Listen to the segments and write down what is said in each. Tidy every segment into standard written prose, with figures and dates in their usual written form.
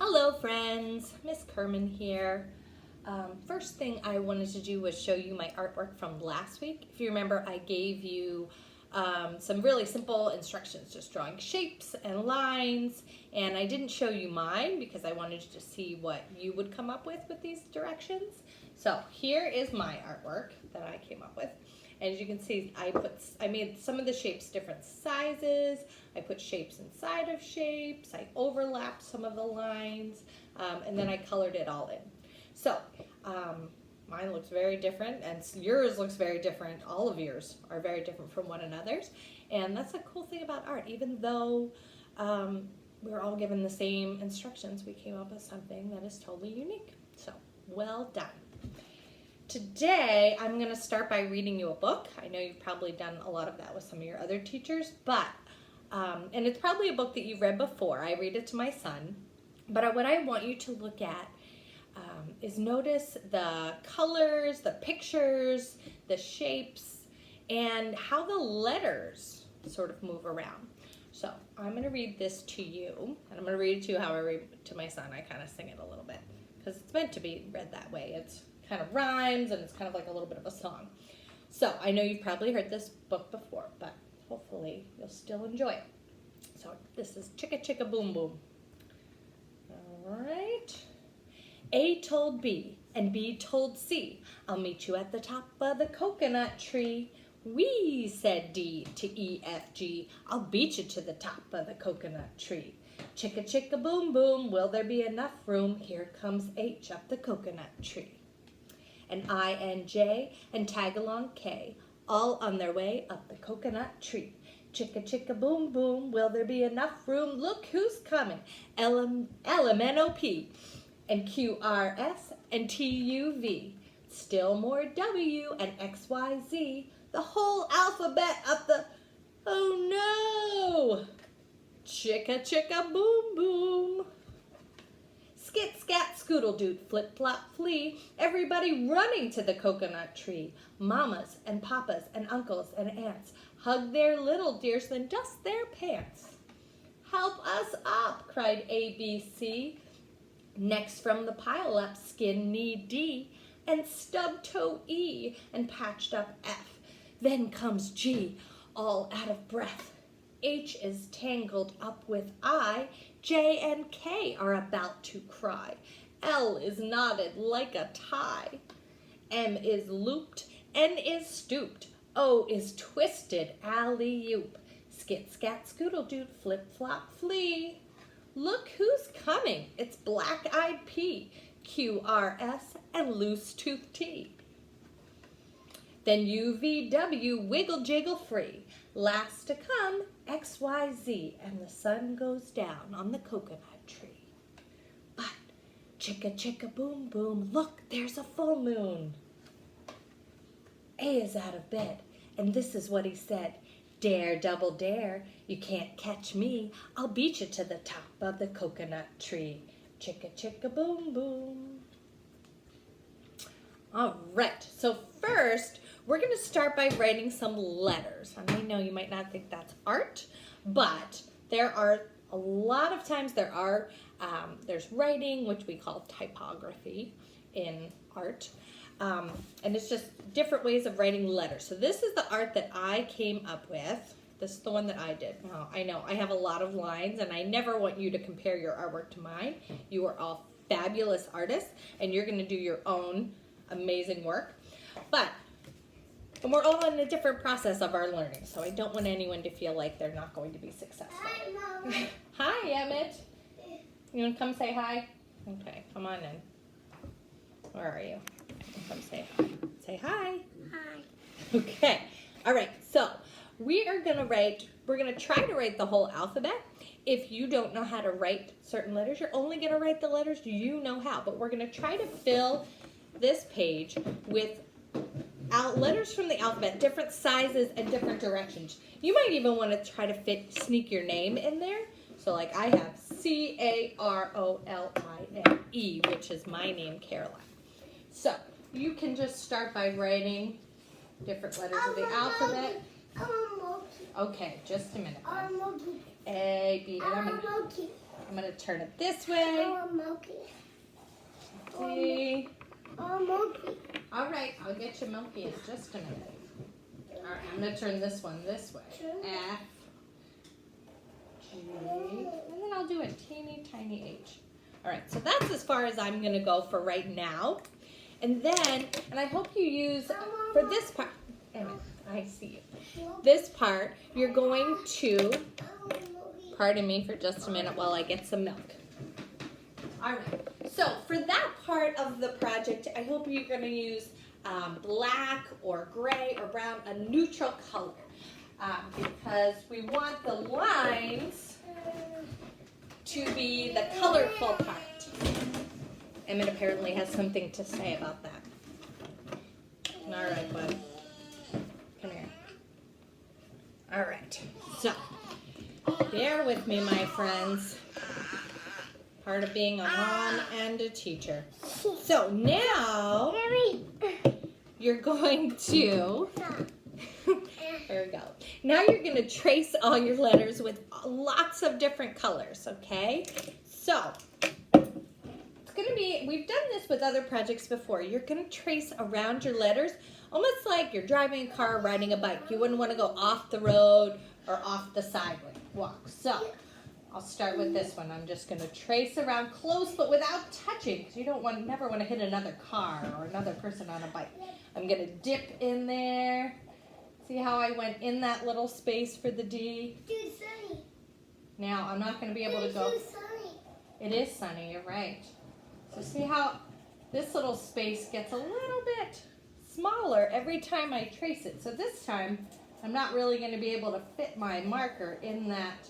Hello friends, Miss Kerman here. First thing I wanted to do was show you my artwork from last week. If you remember, I gave you some really simple instructions, just drawing shapes and lines, and I didn't show you mine because I wanted to see what you would come up with these directions. So here is my artwork that I came up with. As you can see, I made some of the shapes different sizes. I put shapes inside of shapes. I overlapped some of the lines, and then I colored it all in. So mine looks very different, and yours looks very different. All of yours are very different from one another's, and that's a cool thing about art. Even though we were all given the same instructions, we came up with something that is totally unique. So well done. Today, I'm going to start by reading you a book. I know you've probably done a lot of that with some of your other teachers, but, and it's probably a book that you've read before. I read it to my son, but what I want you to look at is notice the colors, the pictures, the shapes, and how the letters sort of move around. So I'm going to read this to you, and I'm going to read it to you how I read it to my son. I kind of sing it a little bit, because it's meant to be read that way. It's kind of rhymes, and it's kind of like a little bit of a song. So I know you've probably heard this book before, but hopefully you'll still enjoy it. So this is Chicka Chicka Boom Boom. All right. A told B, and B told C, I'll meet you at the top of the coconut tree. We, said D to E, F, G, I'll beat you to the top of the coconut tree. Chicka chicka boom boom, will there be enough room? Here comes H up the coconut tree. And I and J and tag along K, all on their way up the coconut tree. Chicka chicka boom boom, will there be enough room? Look who's coming, LMNOP, and QRS and TUV, still more W and XYZ, the whole alphabet up the, oh no, chicka chicka boom boom. Skit, scat, scoodle, doot, flip, flop, flee, everybody running to the coconut tree. Mamas and papas and uncles and aunts hug their little dears, then dust their pants. Help us up, cried A, B, C. Next from the pile up, skin knee D, and stub toe E, and patched up F. Then comes G, all out of breath. H is tangled up with I, J and K are about to cry. L is knotted like a tie. M is looped, N is stooped, O is twisted, alley-oop. Skit, scat, scoodle, doot, flip, flop, flee. Look who's coming, it's black-eyed P, Q, R, S, and loose-toothed T. Then U, V, W, wiggle, jiggle free. Last to come, X, Y, Z, and the sun goes down on the coconut tree. But, chicka, chicka, boom, boom, look, there's a full moon. A is out of bed, and this is what he said. Dare, double dare, you can't catch me. I'll beat you to the top of the coconut tree. Chicka, chicka, boom, boom. All right, so first, we're going to start by writing some letters. I know you might not think that's art, but there are a lot of times there's writing, which we call typography in art, and it's just different ways of writing letters. So this is the art that I came up with. This is the one that I did. Now, I know I have a lot of lines, and I never want you to compare your artwork to mine. You are all fabulous artists, and you're going to do your own amazing work. And we're all in a different process of our learning, so I don't want anyone to feel like they're not going to be successful. Hi, Mom. Hi, Emmett. You want to come say hi? Okay, come on in. Where are you? Come say hi. Say hi. Hi. Okay. All right, so we're going to try to write the whole alphabet. If you don't know how to write certain letters, you're only going to write the letters you know how, but we're going to try to fill this page with letters from the alphabet, different sizes and different directions. You might even want to try to sneak your name in there. So like I have C-A-R-O-L-I-N-E, which is my name, Caroline. So you can just start by writing different letters of the alphabet. Okay, just a minute. A, B, and I'm gonna, I'm going to turn it this way. Oh, Milky. See? Oh, Milky. All right, I'll get you Milky in just a minute. All right, I'm going to turn this one this way. F, G, and then I'll do a teeny tiny H. All right, so that's as far as I'm going to go for right now. And then, and I hope you use, for this part, Emma, I see you. This part, you're going to, pardon me for just a minute while I get some milk. All right, so for that part of the project, I hope you're going to use black or gray or brown, a neutral color, because we want the lines to be the colorful part. Emmett apparently has something to say about that. All right, bud. Come here. All right, so bear with me, my friends. Part of being a mom and a teacher. So now you're going to, there we go. Now you're going to trace all your letters with lots of different colors, okay? So it's going to be, we've done this with other projects before. You're going to trace around your letters almost like you're driving a car or riding a bike. You wouldn't want to go off the road or off the sidewalk. So I'll start with this one. I'm just going to trace around close but without touching, because you don't never want to hit another car or another person on a bike. I'm going to dip in there. See how I went in that little space for the D? Too sunny. Now I'm not going to be able to go. Too sunny. It is sunny, you're right. So see how this little space gets a little bit smaller every time I trace it. So this time I'm not really going to be able to fit my marker in that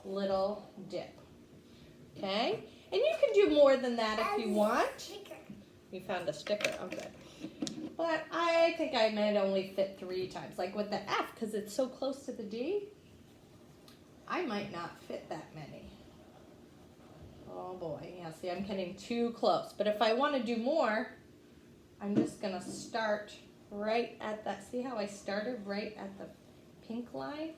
little dip. Okay? And you can do more than that if you want. You found a sticker. Oh, good. But I think I might only fit 3 times. Like with the F, because it's so close to the D, I might not fit that many. Oh boy. Yeah, see, I'm getting too close. But if I want to do more, I'm just going to start right at that. See how I started right at the pink line?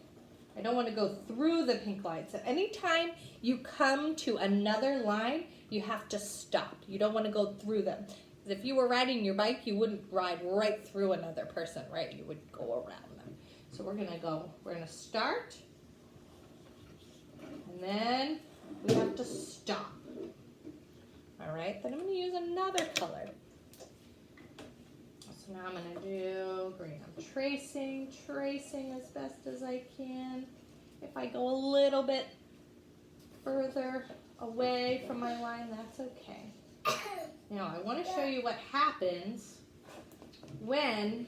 I don't want to go through the pink line. So anytime you come to another line, you have to stop. You don't want to go through them. Because if you were riding your bike, you wouldn't ride right through another person, right? You would go around them. So we're going to start. And then we have to stop. All right, then I'm going to use another color. So now I'm going to do green. I'm tracing as best as I can. If I go a little bit further away from my line, that's okay. Now I want to show you what happens when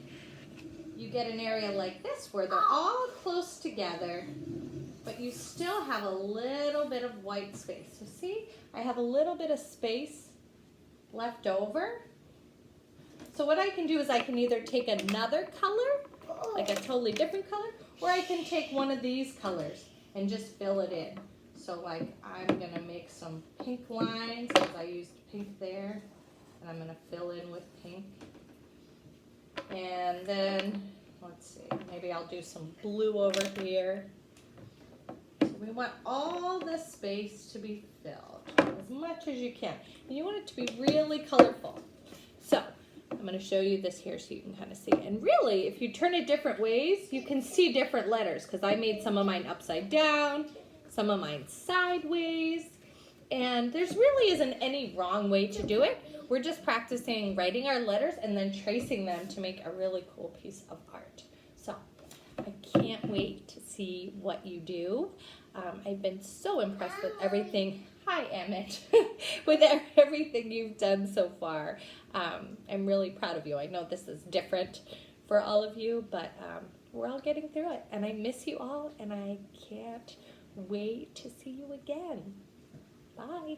you get an area like this where they're all close together, but you still have a little bit of white space. So see, I have a little bit of space left over. So what I can do is I can either take another color, like a totally different color, or I can take one of these colors and just fill it in. So like I'm going to make some pink lines because I used pink there, and I'm going to fill in with pink. And then, let's see, maybe I'll do some blue over here. So we want all this space to be filled as much as you can. And you want it to be really colorful. So I'm going to show you this here so you can kind of see. And really, if you turn it different ways, you can see different letters, because I made some of mine upside down, some of mine sideways, and there's really isn't any wrong way to do it. We're just practicing writing our letters and then tracing them to make a really cool piece of art. So I can't wait to see what you do. I've been so impressed with everything. Hi, Emmett. With everything you've done so far. I'm really proud of you. I know this is different for all of you, but we're all getting through it. And I miss you all, and I can't wait to see you again. Bye.